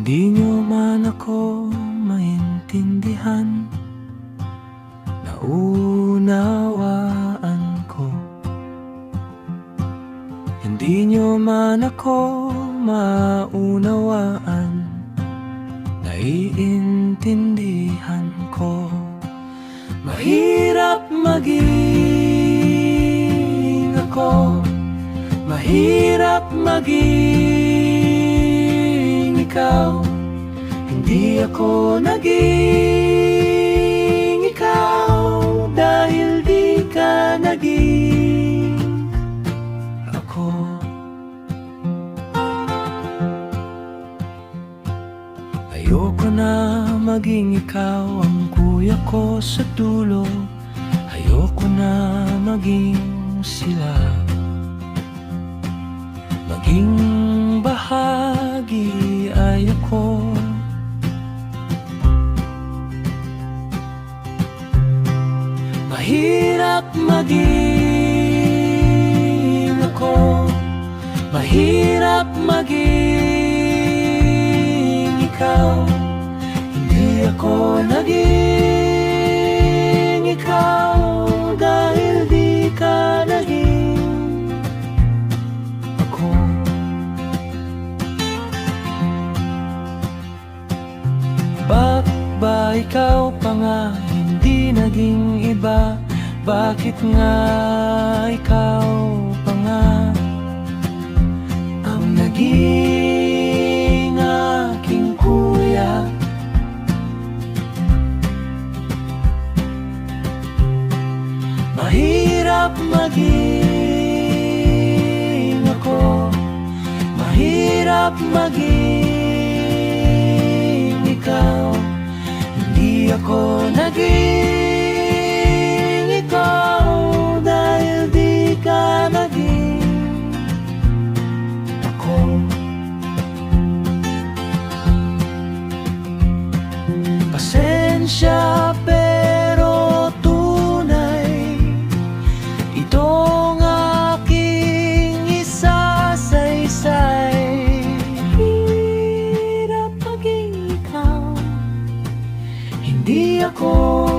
Hindi nyo man ako maintindihan, naunawaan ko. Hindi nyo man ako maunawaan, naiintindihan ko. Mahirap maging ako, mahirap maging ikaw. Hindi ako naging ikaw dahil di ka naging ako. Ayoko na maging ikaw ang kuya ko sa dulo. Ayoko na maging sila, maging bahagi ay ako. Mahirap maging ako, mahirap maging ikaw. Hindi ako naging ikaw dahil di ka naging ako. Bakit ba ikaw pa nga hindi naging iba? Bakit nga ikaw pa nga ang naging aking kuya? Mahirap maging ako, mahirap maging ikaw. Hindi ako naging ikaw dahil di ka naging ako. Pasensya pero tunay itong aking isasaysay. Hirap maging ikaw, hindi ako